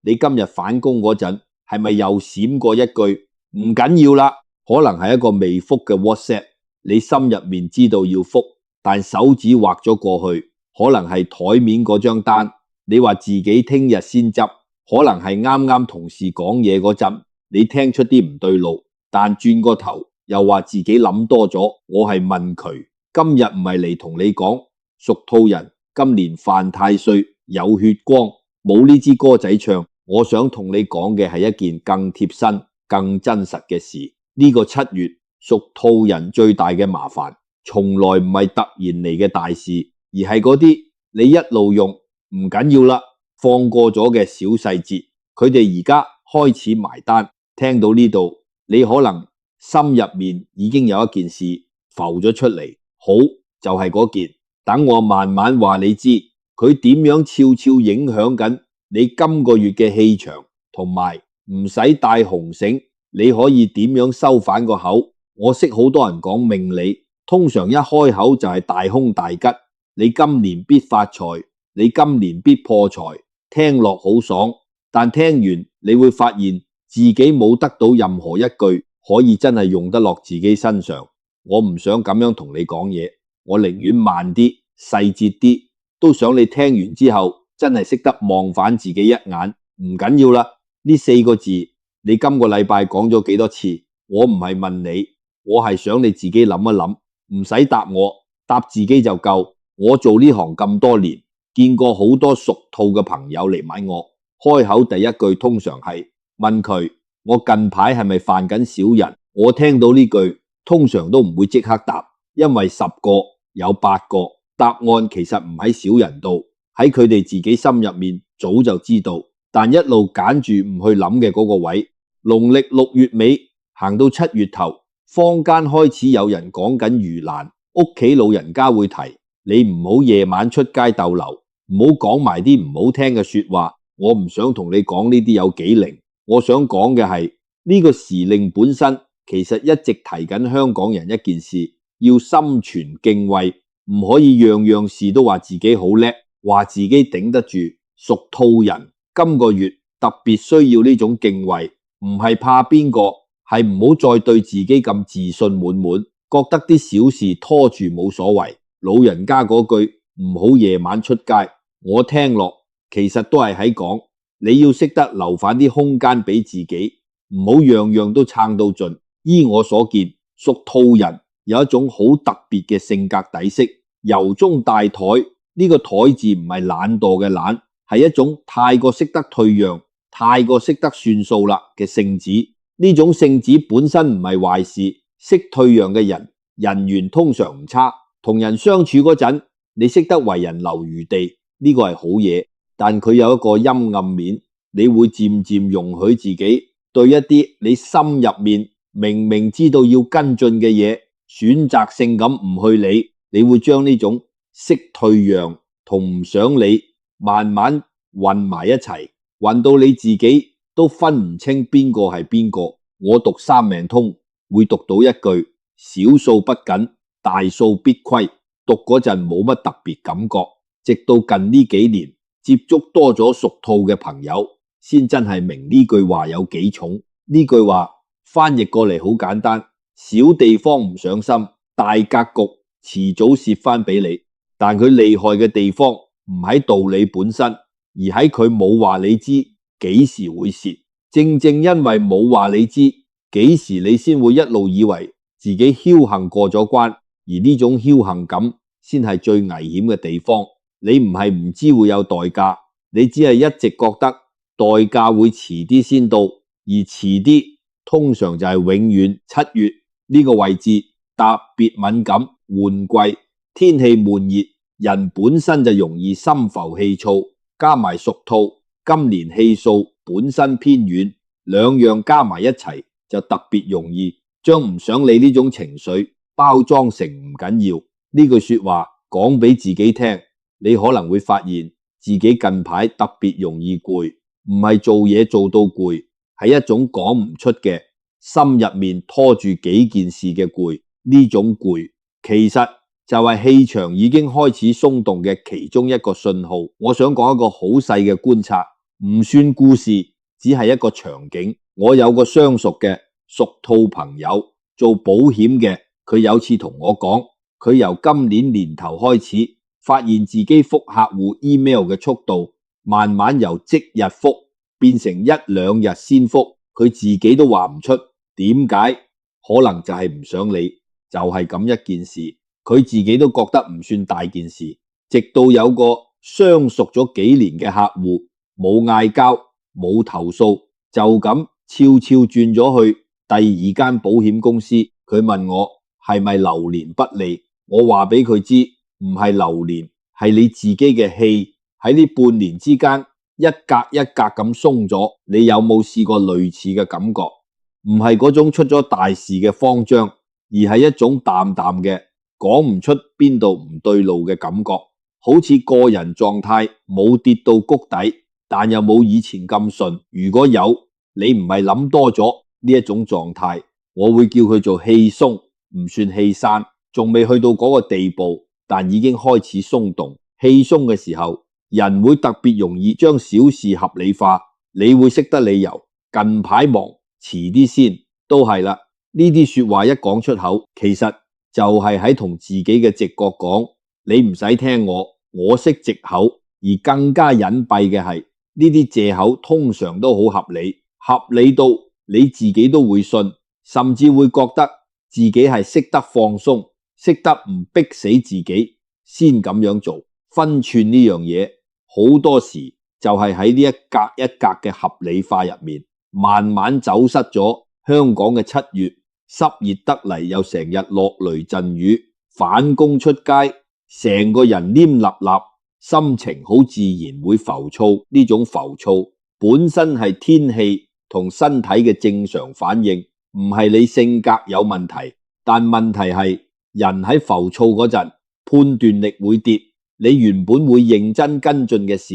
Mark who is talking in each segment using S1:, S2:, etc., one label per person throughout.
S1: 你今日返工嗰陣係咪又閃過一句唔緊要啦？可能係一個未覆嘅 WhatsApp，你心入面知道要覆，但手指劃咗過去，可能係台面嗰張單，你話自己聽日先執，可能係啱啱同事講嘢嗰陣，你聽出啲唔對路，但轉個頭又話自己諗多咗。我係問佢，今日唔係嚟同你講屬兔人今年犯太歲有血光，冇呢支歌仔唱。我想同你講嘅係一件更貼身更真實嘅事。呢個7月屬兔人最大嘅麻煩從來唔係突然嚟嘅大事，而係嗰啲你一路用唔緊要啦，放過咗嘅小細節，佢哋而家開始埋單。聽到呢度，你可能心入面已經有一件事浮咗出嚟，好，就係嗰件，等我慢慢話你知，佢點樣悄悄影響緊你今個月嘅氣場，同埋唔使帶紅繩，你可以點樣收返個口。我識好多人講命理，通常一開口就係大凶大吉，你今年必發財，你今年必破財，聽落好爽，但聽完你會發現自己冇得到任何一句可以真係用得落自己身上。我唔想咁樣同你講嘢，我寧願慢啲細節啲，都想你聽完之後真係識得望返自己一眼。唔緊要啦，呢4個字你今個禮拜講咗幾多次？我唔係問你，我係想你自己諗一諗，唔使答我，答自己就夠。我做呢行咁多年，見過好多屬兔嘅朋友嚟問我，開口第一句通常係問佢，我近排係咪犯緊小人？我聽到呢句通常都唔會即刻答，因為10個有8個答案其實唔喺小人度，喺佢哋自己心入面早就知道，但一路揀住唔去諗嘅嗰個位。農曆6月尾行到7月頭，坊間開始有人講緊盂蘭，屋企老人家會提你唔好夜晚出街逗留，唔好講埋啲唔好聽嘅說話。我唔想同你講呢啲有幾靈，我想講嘅係呢個時令本身其實一直提緊香港人一件事，要心存敬畏，唔可以樣樣事都話自己好叻，話自己頂得住。屬兔人今個月特別需要呢種敬畏，唔係怕邊個，係唔好再對自己咁自信滿滿，覺得啲小事拖住冇所謂。老人家嗰句唔好夜晚出街，我聽落其實都係喺講你要識得留返啲空間俾自己，唔好樣樣都撐到盡。依我所見，屬兔人有一種好特別嘅性格底色，由中帶台。呢個台字唔係懶惰嘅懶，係一種太過識得退讓，太過識得算數啦嘅性子。呢種性子本身唔係壞事，識退讓嘅人人緣通常唔差，同人相處嗰陣你識得為人留餘地，呢個係好嘢。但佢有一個陰暗面，你會漸漸容許自己對一啲你心入面明明知道要跟進嘅嘢，選擇性咁唔去理。你會將呢種識退讓同唔想理慢慢混埋一齊，混到你自己都分唔清邊個係邊個。我讀三命通會讀到一句小數不謹，大數必虧，讀嗰陣冇乜特別感覺，直到近呢幾年接觸多咗屬兔嘅朋友，先真係明呢句話有幾重。呢句話翻譯過嚟好簡單，小地方唔上心，大格局遲早蝕翻俾你。但佢厲害嘅地方唔喺道理本身，而喺佢冇話你知幾時會蝕。正正因為冇話你知幾時，你先會一路以為自己僥倖過咗關，而呢種僥倖感先係最危險嘅地方。你唔係唔知會有代價，你只係一直覺得代價會遲啲先到，而遲啲通常就係永遠。7月呢個位置特別敏感，換季，天氣悶熱，人本身就容易心浮氣躁，加埋屬兔今年氣數本身偏軟，兩樣加埋一齊就特別容易將唔想理呢種情緒包裝成唔緊要。呢句說話講俾自己聽，你可能會發現自己近排特別容易攰，唔係做嘢做到攰，係一種講唔出嘅心入面拖住幾件事嘅攰。呢種攰其實就係氣場已經開始鬆動嘅其中一個信號。我想講一個好細嘅觀察，唔算故事，只係一個場景。我有個相熟嘅屬兔朋友做保險嘅，佢有次同我講，佢由今年年頭開始，發現自己覆客戶 email 嘅速度慢慢由即日覆變成一兩日先覆，佢自己都話唔出點解，可能就係唔想理，就係咁一件事，佢自己都覺得唔算大件事。直到有個相熟咗幾年嘅客戶，冇嗌交，冇投訴，就咁悄悄轉咗去第二間保險公司。佢問我係咪流年不利，我話俾佢知唔係流年，係你自己嘅氣喺呢半年之間一格一格咁鬆咗。你有冇試過類似嘅感覺？唔係嗰種出咗大事嘅慌張，而係一種淡淡嘅講唔出邊度唔對路嘅感覺，好似個人狀態冇跌到谷底，但又冇以前咁順。如果有，你唔係諗多咗呢一種狀態，我會叫佢做氣鬆，唔算氣散，仲未去到嗰個地步，但已經開始鬆動。氣鬆嘅時候，人會特別容易將小事合理化，你會識得理由，近排忙，遲啲先，都係啦。呢啲說話一講出口，其實就係喺同自己嘅直覺講，你唔使聽我識藉口。而更加隱蔽嘅係，呢啲藉口通常都好合理，合理到你自己都會信，甚至會覺得自己係識得放鬆，識得唔逼死自己先咁樣做。分寸呢樣嘢好多時就係喺呢一格一格嘅合理化入面，慢慢走失咗。香港嘅7月濕熱得嚟，又成日落雷陣雨，返工出街成個人黏立立，心情好自然會浮躁。呢種浮躁本身係天氣同身體嘅正常反應，唔係你性格有問題。但問題係人喺浮躁嗰陣判斷力會跌，你原本會認真跟進嘅事，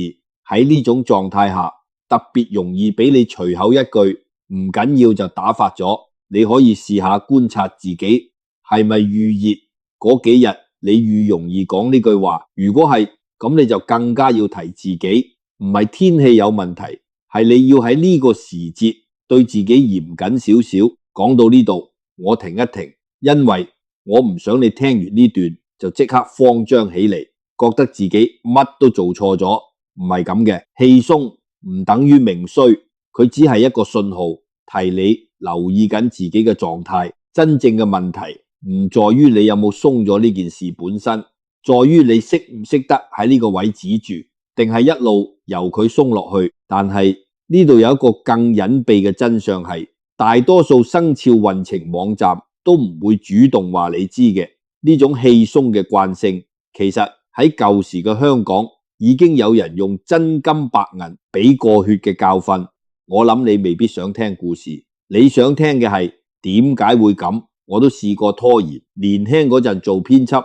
S1: 喺呢種狀態下特別容易俾你隨口一句唔緊要就打發咗。你可以試下觀察自己係咪預熱嗰幾日，你愈容易講呢句話。如果係咁，你就更加要提自己，唔係天氣有問題，係你要喺呢個時節對自己嚴謹少少。講到呢度，我停一停，因為我唔想你聽完呢段就即刻慌張起嚟，覺得自己乜都做錯咗。唔係咁嘅，氣鬆唔等於命衰，佢只係一個信號，提你留意緊自己嘅狀態。真正嘅問題唔在於你有冇鬆咗呢件事本身，在於你識唔識得喺呢個位止住，定係一路由佢鬆落去。但係呢度有一個更隱秘嘅真相係，大多數生肖運程網站都唔會主動話你知嘅。呢種氣鬆嘅慣性，其實喺舊時嘅香港已經有人用真金白銀俾過血嘅教訓。我諗你未必想聽故事，你想聽嘅係點解會咁。我都試過拖延，年輕嗰陣做編輯，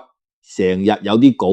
S1: 成日有啲稿，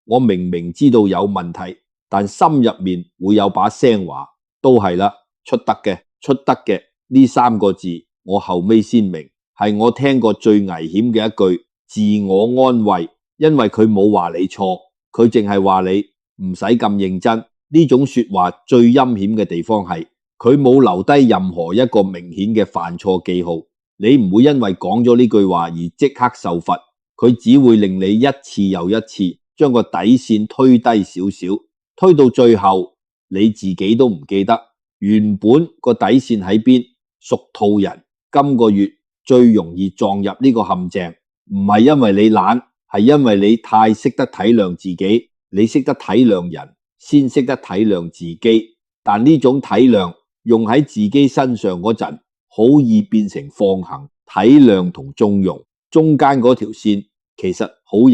S1: 我明明知道有問題，但心入面會有把聲話都係啦，出得嘅呢3個字，我後尾先明，係我聽過最危險嘅一句自我安慰。因為佢冇話你錯，佢淨係話你唔使咁認真。呢種說話最陰險嘅地方係，佢冇留低任何一個明顯嘅犯錯記號。你唔會因為講咗呢句話而即刻受罰，佢只會令你一次又一次將個底線推低少少，推到最後你自己都唔記得原本個底線喺邊。屬兔人今個月最容易撞入呢個陷阱，唔係因為你懶，係因為你太識得體諒自己。你識得體諒人，先識得體諒自己。但呢種體諒用喺自己身上嗰陣，好易變成放行。體諒同縱容中間嗰條線其實好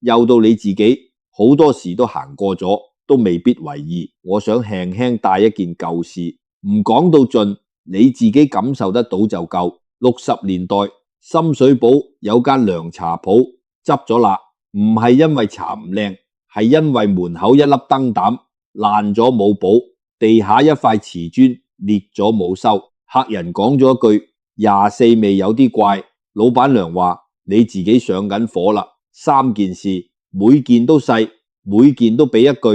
S1: 幼到你自己好多時都行過咗，都未必為意。我想輕輕帶一件舊事，唔講到盡，你自己感受得到就夠。60年代深水埗有間涼茶鋪執咗啦，唔係因為茶唔靚，係因為門口一粒燈膽爛咗冇補，地下一塊瓷磚裂咗冇收。客人講咗一句24味有啲怪，老闆娘話你自己上緊火啦。3件事每件都細，每件都俾一句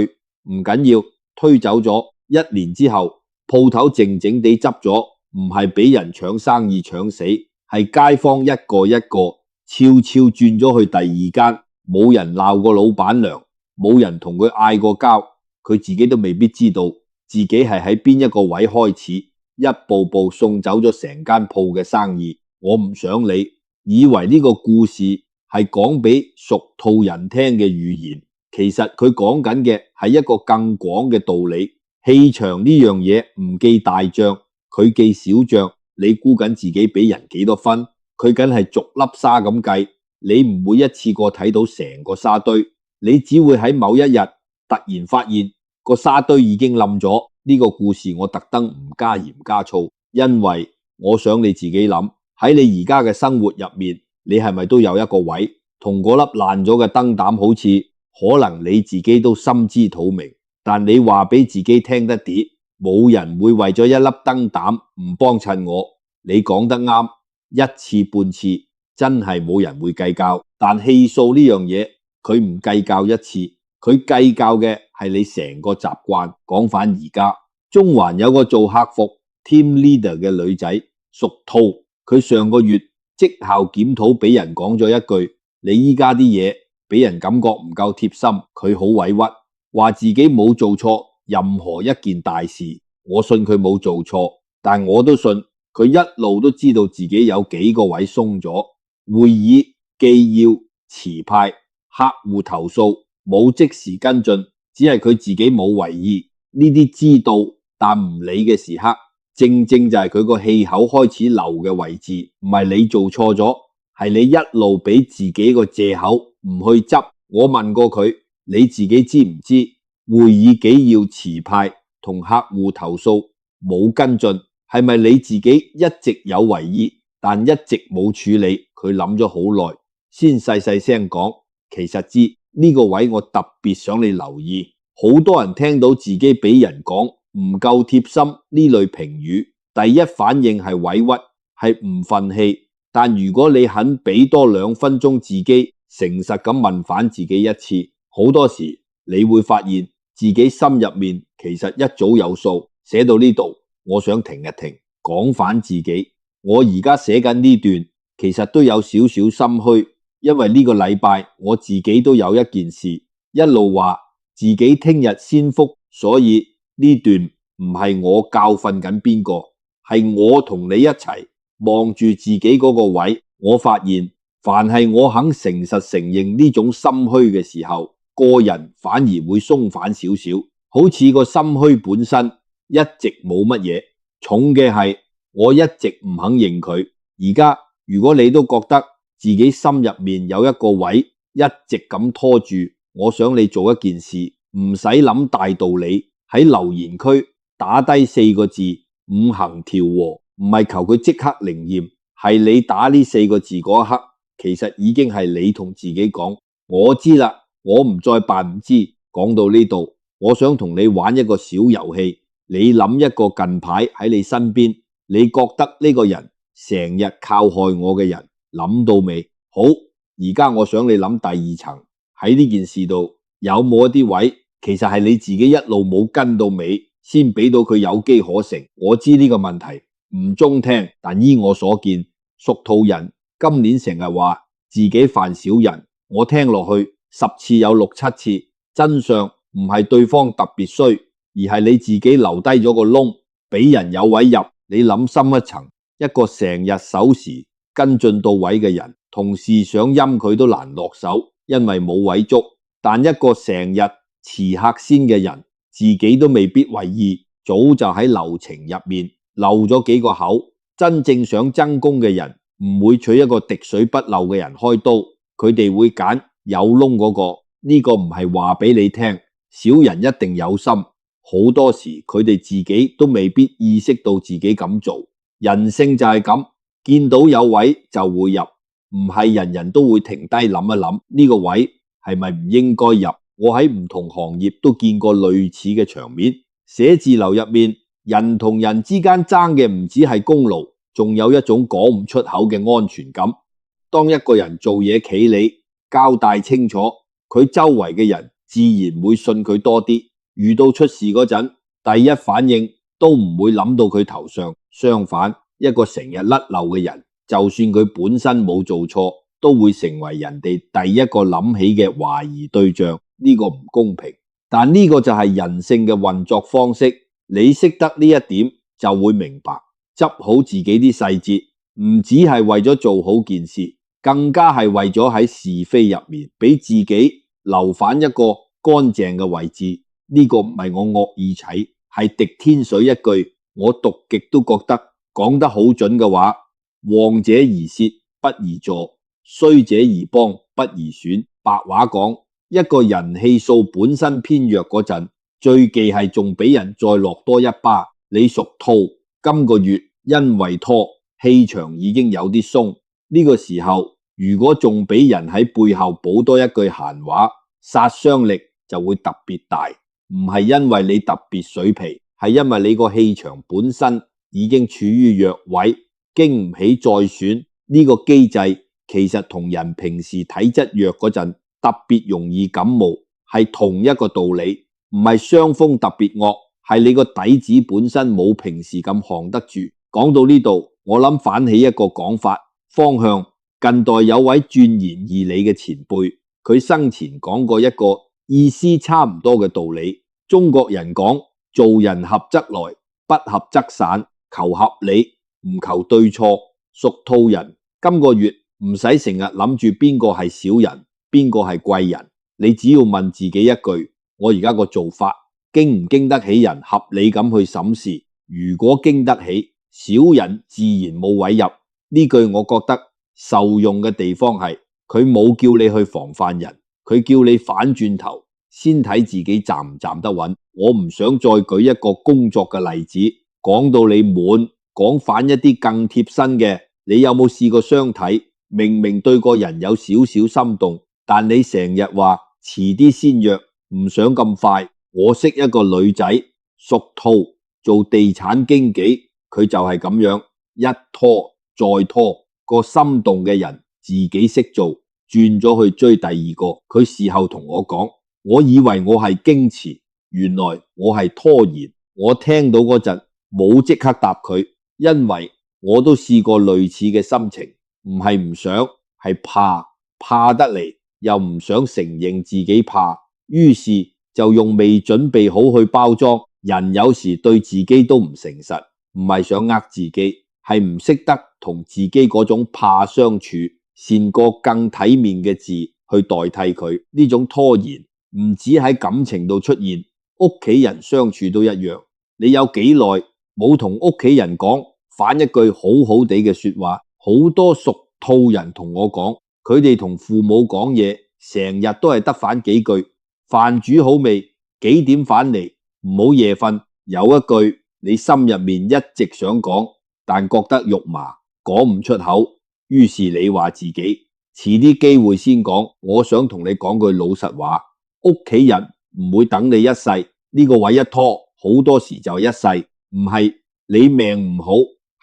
S1: 唔緊要，推走咗。1年之後，鋪頭靜靜地執咗，唔係俾人搶生意搶死，係街坊一個一個悄悄轉咗去第二間，冇人鬧過老闆娘，冇人同佢嗌過交，佢自己都未必知道自己係喺邊一個位開始，一步步送走咗成間鋪嘅生意。我唔想你以為呢個故事係講俾屬兔人聽嘅寓言，其實佢講緊嘅係一個更廣嘅道理。氣場呢樣嘢唔記大帳，佢記小帳。你估緊自己俾人幾多分，佢梗係逐粒沙咁計。你唔會一次過睇到成個沙堆，你只會喺某一日突然發現個沙堆已經冧咗。呢個故事我特登唔加鹽加醋，因為我想你自己諗，喺你而家嘅生活入面，你係咪都有一個位同嗰粒爛咗嘅燈膽好似？可能你自己都心知肚明，但你話俾自己聽得啲，冇人會為咗一粒燈膽唔幫襯我。你講得啱，一次半次真係冇人會計較，但氣數呢樣嘢佢唔計較一次，佢計較嘅係你成個習慣。講返而家，中環有個做客服 team leader 嘅女仔屬兔，佢上個月績效檢討俾人講咗一句，你依家啲嘢俾人感覺唔夠貼心，佢好委屈，話自己冇做錯任何一件大事。我信佢冇做錯，但我都信佢一路都知道自己有幾個位鬆咗。會議既要遲派，客戶投訴冇即時跟進，只係佢自己冇為意。呢啲知道但唔理嘅時刻，正正就係佢個氣口開始漏嘅位置。唔係你做錯咗，係你一路俾自己個借口唔去執。我問過佢，你自己知唔知會議幾要遲派同客戶投訴冇跟進，係咪你自己一直有為意，但一直冇處理？佢諗咗好耐，先細細聲講，其實知呢個位我特別想你留意。好多人聽到自己俾人講唔夠貼心呢類評語，第一反應係委屈，係唔忿氣。但如果你肯俾多2分鐘自己誠實咁問返自己一次，好多時你會發現自己心入面其實一早有數。寫到呢度，我想停一停，講返自己。我而家寫緊呢段，其實都有少少心虛，因為呢個禮拜我自己都有一件事，一路話自己聽日先覆，所以呢段唔係我教訓緊邊個，係我同你一齊望住自己嗰個位。我發現凡係我肯誠實承認呢種心虛嘅時候，個人反而會鬆返少少，好似個心虛本身一直冇乜嘢，重嘅係我一直唔肯認佢。而家如果你都覺得自己心入面有一個位一直咁拖住，我想你做一件事，唔使諗大道理，喺留言區打低4個字五行調和，唔係求佢即刻靈驗，係你打呢4個字嗰一刻，其實已經係你同自己講，我知啦，我唔再扮唔知。講到呢度，我想同你玩一個小遊戲，你諗一個近排喺你身邊，你覺得呢個人成日靠害我嘅人，諗到未？好，而家我想你諗第2層，喺呢件事度有冇一啲位，其實係你自己一路冇跟到尾，先俾到佢有機可乘。我知呢個問題唔中聽，但依我所見，屬兔人今年成日話自己犯小人，我聽落去10次有6、7次，真相唔係對方特別衰，而係你自己留低咗個窿，俾人有位入。你諗深一層，一個成日守時跟進到位嘅人，同事想陰佢都難落手，因為冇位捉。但一個成日遲客先嘅人，自己都未必為意，早就喺流程入面漏咗幾個口。真正想爭功嘅人，唔會取一個滴水不漏嘅人開刀，佢哋會揀有窿嗰個。呢個唔係話俾你聽，小人一定有心，好多時佢哋自己都未必意識到自己咁做。人性就係咁，見到有位就會入，唔係人人都會停低諗一諗，呢個位係咪唔應該入？我喺唔同行業都見過類似嘅場面。寫字樓入面，人同人之間爭嘅唔止係功勞，仲有一種講唔出口嘅安全感。當一個人做嘢企理，交代清楚，佢周圍嘅人自然會信佢多啲。遇到出事嗰陣，第一反應都唔會諗到佢頭上。相反，一個成日甩漏嘅人，就算佢本身冇做錯，都會成為人哋第一個諗起嘅懷疑對象。呢個唔公平，但呢個就係人性嘅運作方式。你識得呢一點，就會明白執好自己啲細節，唔只係為咗做好件事，更加係為咗喺是非入面俾自己留返一個乾淨嘅位置。呢個唔係我惡意睇，係滴天水一句，我讀極都覺得講得好準嘅話：旺者宜竊，不宜助；衰者宜幫，不宜損。白話講，一個人氣數本身偏弱嗰陣，最忌係仲俾人再落多一巴。你屬兔，今個月因為拖，氣場已經有啲鬆，呢個時候如果仲俾人喺背後補多一句閒話，殺傷力就會特別大。唔係因為你特別水皮，係因為你個氣場本身已經處於弱位，經唔起再損。呢個機制其實同人平時體質弱嗰陣特別容易感冒係同一個道理。唔係傷風特別惡，係你個底子本身冇平時咁扛得住。講到呢度，我諗反起一個講法方向。近代有位鑽研義理嘅前輩，佢生前講過一個意思差唔多嘅道理。中國人講做人合則來，不合則散，求合理，唔求對錯。屬兔人今個月唔使成日諗住邊個係小人，邊個係貴人，你只要問自己一句：我而家個做法經唔經得起人合理咁去審視？如果經得起，小人自然冇位入。呢句我覺得受用嘅地方係佢冇叫你去防範人，佢叫你反轉頭先睇自己站唔站得穩。我唔想再舉一個工作嘅例子，講到你滿，講反一啲更貼身嘅。你有冇試過相睇？明明對個人有少少心動，但你成日話遲啲先約，唔想咁快。我識一個女仔，屬兔，做地產經紀，佢就係咁樣，一拖再拖，個心動嘅人自己識做，轉咗去追第二個。佢事後同我講，我以為我係矜持，原來我係拖延。我聽到嗰陣冇即刻答佢，因為我都試過類似嘅心情，唔係唔想，係怕得嚟，又唔想承認自己怕，於是就用未準備好去包裝。人有時對自己都唔誠實，唔係想呃自己，係唔識得同自己嗰種怕相處，善過更體面嘅字去代替佢。呢種拖延唔止喺感情度出現，屋企人相處都一樣。你有幾耐冇同屋企人講反一句好好地嘅說話？好多屬兔人同我講，佢哋同父母講嘢成日都係得反幾句：飯煮好未？幾點返嚟？唔好夜瞓。有一句你心入面一直想講，但覺得肉麻，講唔出口，於是你話自己遲啲機會先講。我想同你講句老實話，屋企人唔會等你一世，呢個位一拖，好多時就一世。唔係你命唔好，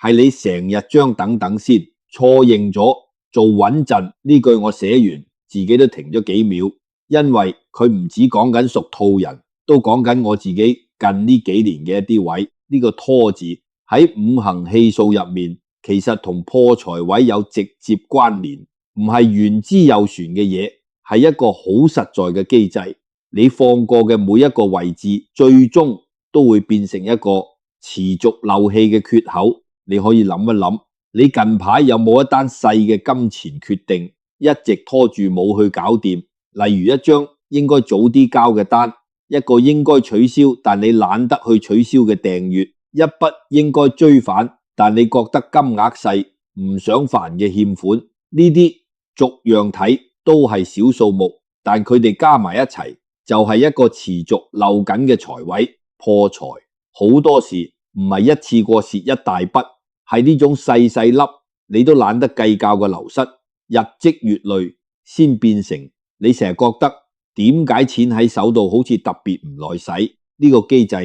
S1: 係你成日將等等先，錯認咗做穩陣。呢句我寫完自己都停咗幾秒，因為佢唔止講緊屬兔人，都講緊我自己近呢幾年嘅一啲位。呢個拖字喺五行氣數入面，其實同破財位有直接關聯，唔係玄之又玄嘅嘢，係一個好實在嘅機制。你放過嘅每一個位置，最終都會變成一個持續漏氣嘅缺口。你可以諗一諗，你近排有冇一單細嘅金錢決定一直拖住冇去搞掂？例如一張應該早啲交嘅單，一個應該取消但你懶得去取消嘅訂閱，一筆應該追返但你覺得金額細唔想煩嘅欠款。呢啲逐樣睇都係小數目，但佢哋加埋一齊就係一個持續漏緊嘅財位。破財好多時唔係一次過蝕一大筆，係呢種細細粒你都懶得計較嘅流失，日積月累先變成你成日覺得點解錢喺手度好似特別唔耐使。呢個機制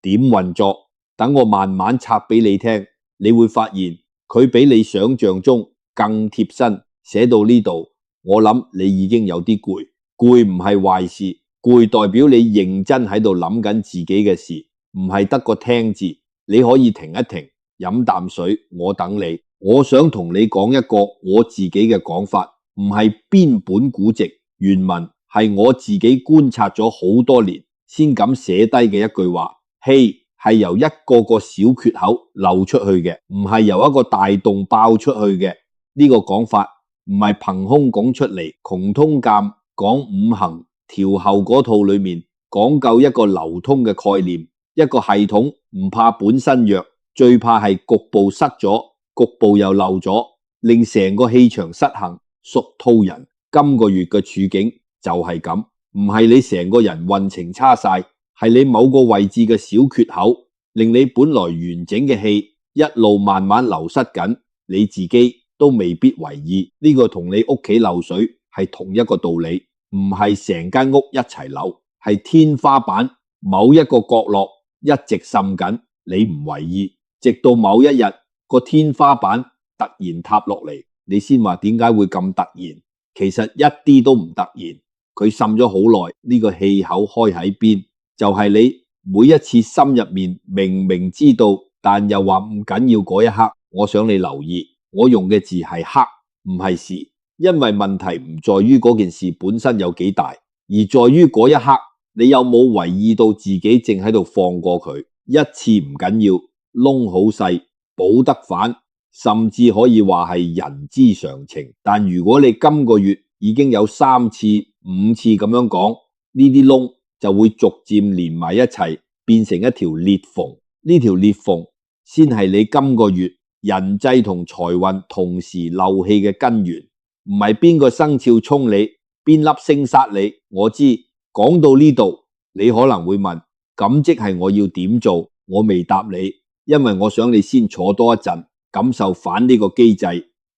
S1: 點運作？等我慢慢拆俾你聽，你會發現佢比你想象中更貼身。寫到呢度，我諗你已經有啲攰。攰唔係壞事，攰代表你認真喺度諗緊自己嘅事。唔係得個聽字。你可以停一停，飲啖水，我等你。我想同你講一個我自己嘅講法，唔係邊本古籍，原文係我自己觀察咗好多年先敢寫低嘅一句話。氣係由一個個小缺口流出去嘅，唔係由一個大洞爆出去嘅。呢個講法唔係憑空講出嚟。窮通鑑講五行調候嗰套裏面講究一個流通嘅概念，一個系統唔怕本身弱，最怕係局部塞咗，局部又漏咗，令成個氣場失衡。屬兔人今個月嘅處境就係咁，唔係你成個人運程差晒，係你某個位置嘅小缺口，令你本來完整嘅氣一路慢慢流失緊，你自己都未必為意。呢個同你屋企漏水係同一個道理，唔係成間屋一齊漏，係天花板某一個角落一直滲緊，你唔為意，直到某一日個天花板突然塌落嚟，你先話點解會咁突然？其實一啲都唔突然，佢滲咗好耐。呢個氣口開喺邊，就係你每一次心入面明明知道，但又話唔緊要嗰一刻。我想你留意，我用嘅字係刻，唔係時，因為問題唔在於嗰件事本身有幾大，而在於嗰一刻你有冇為意到自己正喺度放過佢。一次唔緊要，窿好細，補得返，甚至可以話係人之常情。但如果你今個月已經有3次、5次咁樣講，呢啲窿就會逐漸連埋一齊，變成一條裂縫。呢條裂縫先係你今個月人際同財運同時漏氣嘅根源，唔係邊個生肖沖你，邊粒星殺你。我知講到呢度，你可能會問，咁即係我要點做？我未答你，因為我想你先坐多一陣，感受反呢個機制。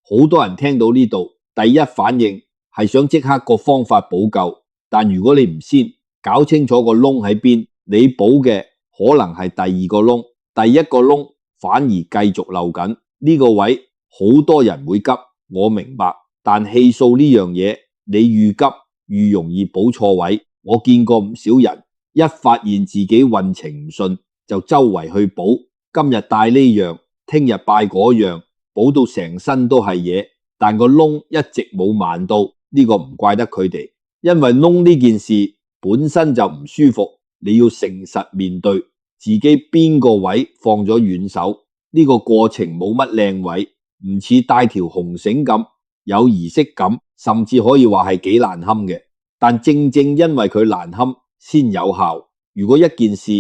S1: 好多人聽到呢度，第一反應係想即刻個方法補救，但如果你唔先搞清楚個窿喺邊，你補嘅可能係第二個窿，第一個窿反而繼續漏緊。呢個位好多人會急，我明白，但氣數呢樣嘢，你愈急愈容易補錯位。我見過唔少人一發現自己運程唔順，就周圍去補，今日帶呢樣，聽日拜嗰樣，補到成身都係嘢，但個窿一直冇埋到。呢個唔怪得佢哋，因為窿呢件事本身就唔舒服，你要誠實面對自己邊個位放咗軟手。呢個過程冇乜靚位，唔似帶條紅繩咁有儀式感，甚至可以話係幾難堪嘅。但正正因為佢難堪先有效。如果一件事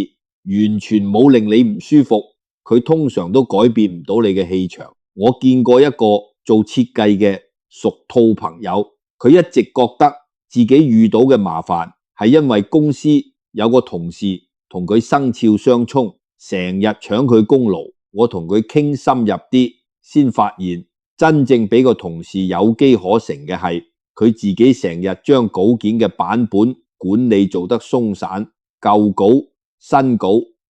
S1: 完全冇令你唔舒服，佢通常都改變唔到你嘅氣場。我見過一個做設計嘅屬兔朋友，佢一直覺得自己遇到嘅麻煩係因為公司有個同事同佢生肖相沖，成日搶佢功勞。我同佢傾深入啲，先發現真正俾個同事有機可乘嘅係佢自己成日將稿件嘅版本管理做得鬆散，舊稿新稿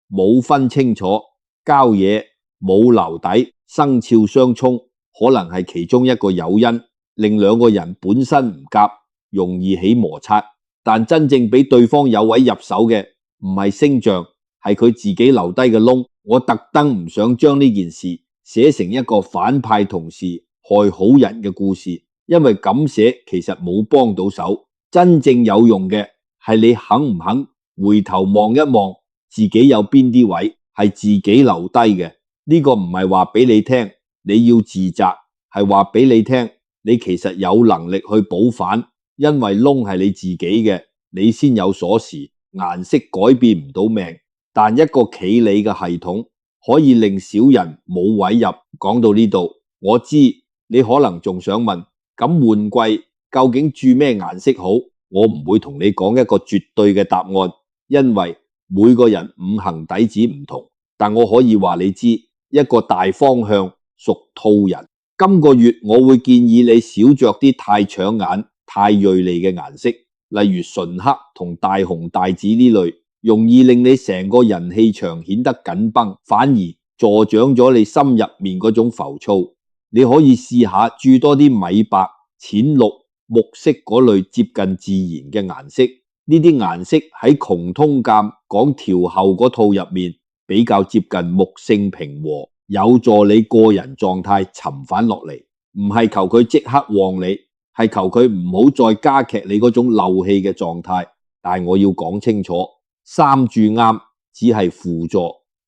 S1: 冇分清楚，交嘢冇留底，生肖相沖可能係其中一個誘因，令兩個人本身唔夾，容易起摩擦。但真正俾對方有位入手嘅唔係星象，係佢自己留低嘅窿。我特登唔想將呢件事寫成一個反派同事害好人嘅故事，因為咁寫其實冇幫到手。真正有用嘅係你肯唔肯回頭望一望自己有邊啲位係自己留低嘅。呢個唔係話俾你聽你要自責，係話俾你聽你其實有能力去補返，因為窿係你自己嘅，你先有鎖匙。顏色改變唔到命，但一個企理嘅系統可以令小人冇位入。講到呢度，我知你可能仲想問，咁換季究竟注咩顏色好？我唔會同你講一個絕對嘅答案，因為每個人五行底子唔同。但我可以話你知一個大方向。屬兔人今個月我會建議你少着啲太搶眼、太銳利嘅顏色，例如純黑同大紅大紫呢類，容易令你成個人氣場顯得緊繃，反而助長咗你心入面嗰種浮躁。你可以試下注多啲米白、淺綠、木色嗰類接近自然嘅顏色，呢啲顏色喺窮通鑑講調後嗰套入面比較接近木性平和，有助你個人狀態沉返落嚟，唔係求佢即刻旺你，係求佢唔好再加劇你嗰種漏氣嘅狀態。但係我要講清楚，三注啱只係輔助，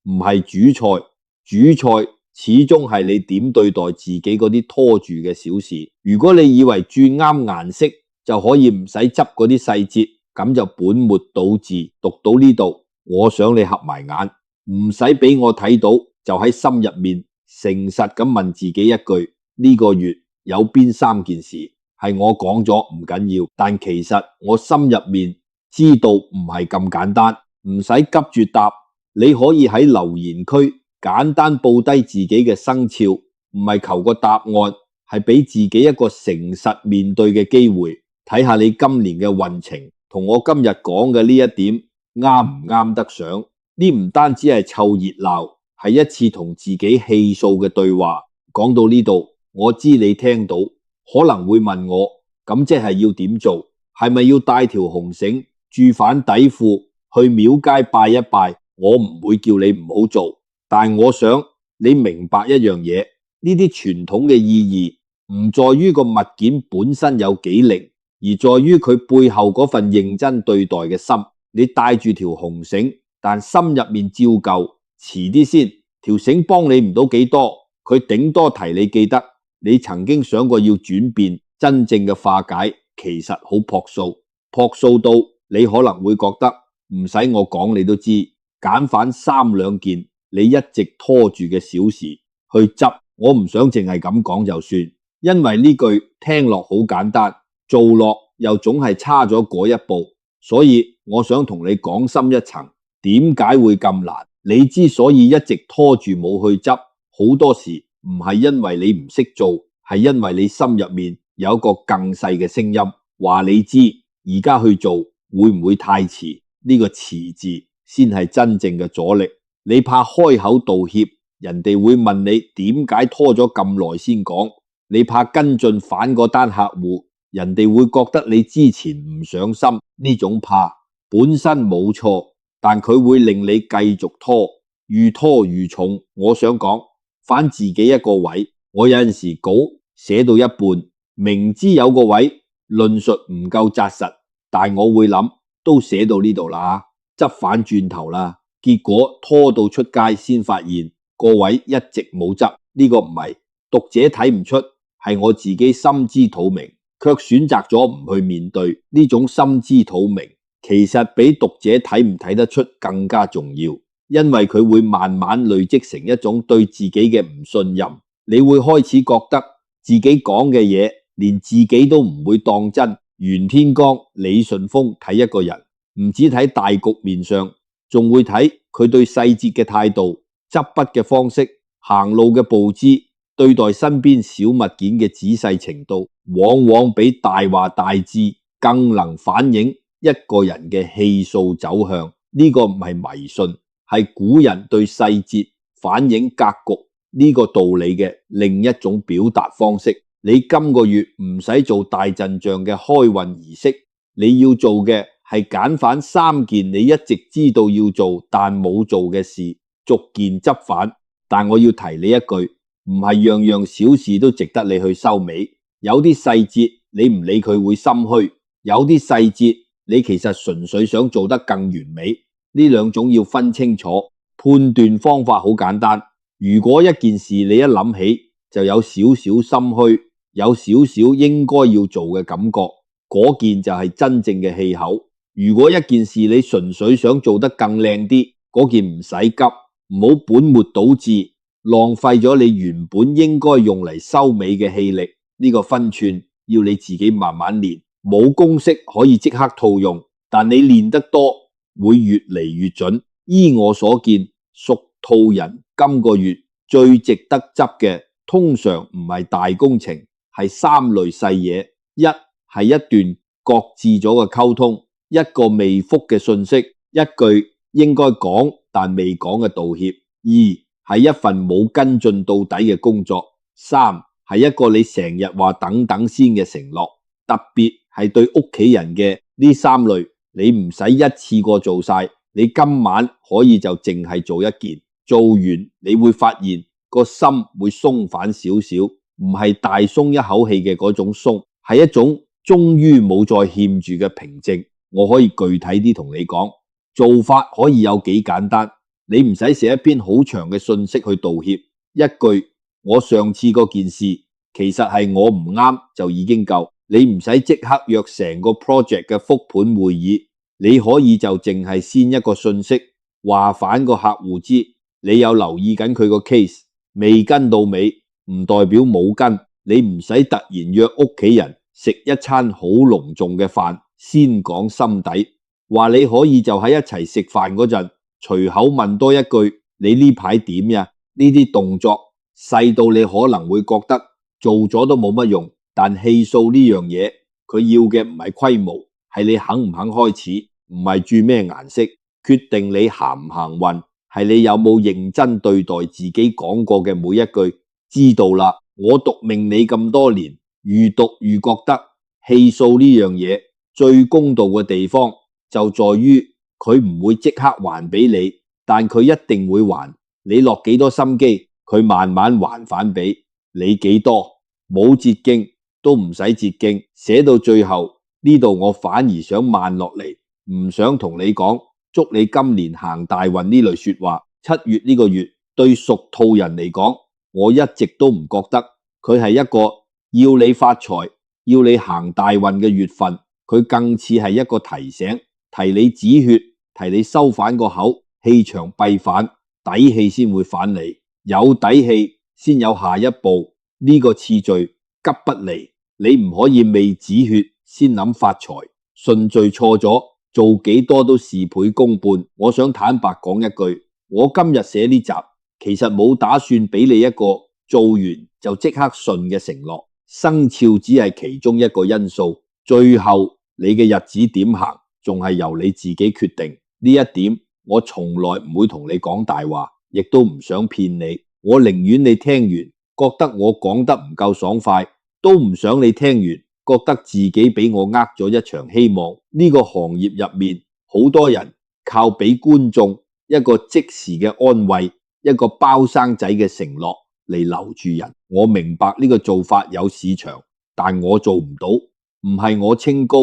S1: 唔係主菜。主菜始終係你點對待自己嗰啲拖住嘅小事。如果你以為注啱顏色就可以唔使執嗰啲細節，咁就本末倒置。讀到呢度，我想你合埋眼，唔使俾我睇到，就喺心入面誠實咁問自己一句：呢個月有邊3件事係我講咗唔緊要，但其實我心入面知道唔係咁簡單，唔使急住答。你可以喺留言區簡單報低自己嘅生肖，唔係求個答案，係俾自己一個誠實面對嘅機會，睇下你今年嘅運程同我今日講嘅呢一點啱唔啱得上。呢唔單止係湊熱鬧，係一次同自己氣數嘅對話。講到呢度，我知你聽到可能會問我，咁即係要點做？係咪要帶條紅繩注反底褲去廟街拜一拜？我唔會叫你唔好做，但我想你明白一樣嘢，呢啲傳統嘅意義唔在於個物件本身有幾靈，而在於佢背後嗰份認真對待嘅心。你帶住條紅繩，但心入面照舊，遲啲先，條繩幫你唔到幾多，佢頂多提你記得你曾經想過要轉變，真正嘅化解其實好樸素，樸素到你可能會覺得唔使我講你都知，揀返3兩件你一直拖住嘅小事去執。我唔想淨係咁講就算，因為呢句聽落好簡單，做落又總係差咗嗰一步，所以我想同你講深一層，點解會咁難？你之所以一直拖住冇去執，好多時唔係因為你唔識做，係因為你心入面有一個更細嘅聲音話你知，而家去做會唔會太遲？呢個遲字先係真正嘅阻力。你怕開口道歉，人哋會問你點解拖咗咁耐先講；你怕跟進反嗰單客戶，人哋會覺得你之前唔上心。呢種怕本身冇錯，但佢會令你繼續拖，愈拖愈重。我想講返自己一個位，我有陣時稿寫到一半，明知有個位論述唔夠紮實，但我會諗都寫到呢度啦，執返轉頭啦。結果拖到出街先發現個位一直冇執。呢個唔係讀者睇唔出，係我自己心知肚明，卻選擇咗唔去面對。呢種心知肚明其實比讀者睇唔睇得出更加重要，因為佢會慢慢累積成一種對自己嘅唔信任。你會開始覺得自己講嘅嘢連自己都唔會當真。袁天罡、李順風睇一個人，唔止睇大局面上，仲會睇佢對細節嘅態度、執筆嘅方式、行路嘅步姿、對待身邊小物件嘅仔細程度，往往比大話大志更能反映一個人嘅氣數走向。呢個唔係迷信，係古人對細節反映格局呢個道理嘅另一種表達方式。你今個月唔使做大陣仗嘅開運儀式，你要做嘅係揀返3件你一直知道要做但冇做嘅事，逐件執返。但我要提你一句，唔係樣樣小事都值得你去收尾。有啲細節你唔理佢會心虛，有啲細節你其實純粹想做得更完美。呢兩種要分清楚。判斷方法好簡單，如果一件事你一諗起就有少少心虛，有少少應該要做嘅感覺，嗰件就係真正嘅氣口。如果一件事你純粹想做得更靚啲，嗰件唔使急，唔好本末倒置，浪費咗你原本應該用嚟收尾嘅氣力。呢個分寸要你自己慢慢練，冇公式可以即刻套用，但你練得多會越嚟越準。依我所見，屬兔人今個月最值得執嘅，通常唔係大工程，係3類細嘢。一係一段擱置咗嘅溝通，一個未覆嘅信息，一句應該講但未講嘅道歉。二係一份冇跟進到底嘅工作。三係一個你成日話等等先嘅承諾。特別係對屋企人嘅呢3類，你唔使一次過做晒，你今晚可以就淨係做一件，做完你會發現個心會鬆返少少，唔係大鬆一口氣嘅嗰種鬆，係一種終於冇再欠住嘅平靜。我可以具體啲同你講，做法可以有幾簡單，你唔使寫一篇好長嘅信息去道歉，一句我上次嗰件事其實係我唔啱就已經夠，你唔使即刻約成個 project 嘅復盤會議，你可以就淨係先一個信息話返個客戶知你有留意緊佢個 case， 未跟到尾唔代表冇跟，你唔使突然約屋企人食一餐好隆重嘅飯先講心底話，你可以就喺一齊食飯嗰陣隨口問多一句你呢排點呀？呢啲動作細到你可能會覺得做咗都冇乜用，但氣數呢樣嘢佢要嘅唔係規模，係你肯唔肯開始，唔係注咩顏色，決定你行唔行運，係你有冇認真對待自己講過嘅每一句。知道啦，我讀命你咁多年，愈讀愈覺得氣數呢樣嘢最公道嘅地方就在於佢唔會即刻還俾你，但佢一定會還。你落幾多心機，佢慢慢還返俾你幾多。冇捷徑都唔使捷徑，寫到最後呢度我反而想慢落嚟，唔想同你講祝你今年行大運呢類說話。7月呢個月對屬兔人嚟講，我一直都唔覺得佢係一個要你發財要你行大運嘅月份，佢更似係一個提醒，提你止血，提你收返個口，氣場閉返，底氣先會返嚟，有底氣先有下一步，呢個次序急不嚟，你唔可以未止血先諗發財，順序錯咗，做幾多都事倍功半。我想坦白講一句，我今日寫呢集其實冇打算俾你一個做完就即刻順嘅承諾，生肖只係其中一個因素，最後你嘅日子點行仲係由你自己決定。呢一點我從來唔會同你講大話，亦都唔想騙你，我寧願你聽完覺得我講得唔夠爽快，都唔想你聽完覺得自己俾我呃咗一場希望。呢個行業入面好多人靠俾觀眾一個即時嘅安慰，一個包生仔嘅承諾嚟留住人。我明白呢個做法有市場，但我做唔到，唔係我清高，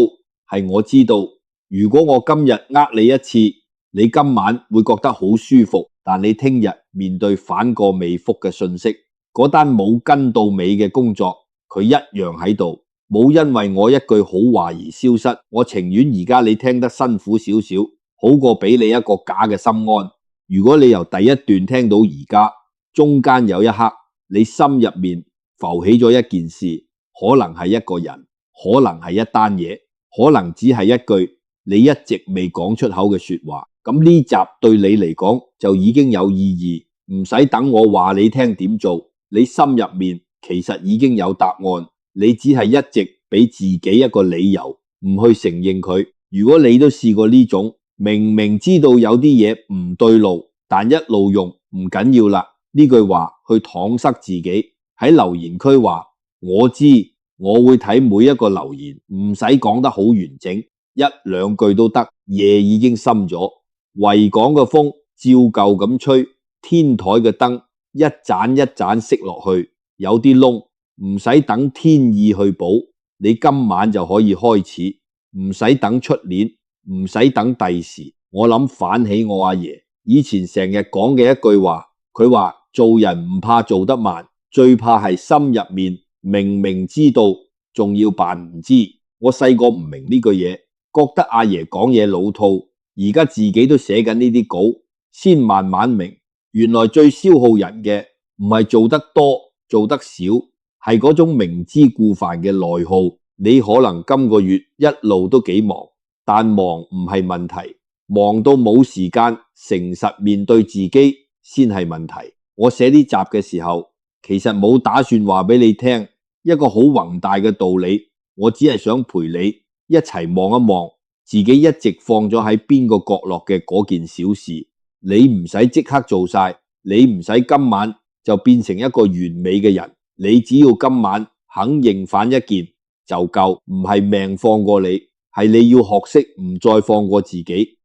S1: 係我知道如果我今日呃你一次，你今晚會覺得好舒服，但你聽日面對反過未覆嘅信息，嗰單冇跟到尾嘅工作佢一樣喺度，冇因為我一句好話而消失。我情願而家你聽得辛苦少少，好過俾你一個假嘅心安。如果你由第一段聽到而家，中間有一刻你心入面浮起咗一件事，可能係一個人，可能係一單嘢，可能只係一句你一直未講出口嘅說話，咁呢集對你嚟講就已經有意義，唔使等我話你聽點做，你心入面其實已經有答案，你只係一直俾自己一個理由唔去承認佢。如果你都試過呢種明明知道有啲嘢唔對路，但一路用唔緊要啦呢句話去搪塞自己，喺留言區話我知，我會睇每一個留言，唔使講得好完整，一兩句都得。夜已經深咗，維港嘅風照舊咁吹，天台嘅燈一盞一盞熄落去，有啲窿，唔使等天意去補，你今晚就可以開始，唔使等出年，唔使等第時。我諗反起我阿爺以前成日講嘅一句話，佢話做人唔怕做得慢，最怕係心入面明明知道仲要扮唔知。我細個唔明呢句嘢，覺得阿爺講嘢老套，而家自己都寫緊呢啲稿，先慢慢明，原來最消耗人嘅唔係做得多做得少，係嗰種明知故犯嘅內耗。你可能今個月一路都幾忙，但忙唔係問題，忙到冇時間誠實面對自己先係問題。我寫呢集嘅時候，其實冇打算話俾你聽一個好宏大嘅道理，我只係想陪你一齊望一望自己一直放咗喺邊個角落嘅嗰件小事。你唔使即刻做晒，你唔使今晚就變成一個完美嘅人，你只要今晚肯認返一件就夠，唔係命放過你，係你要學識唔再放過自己。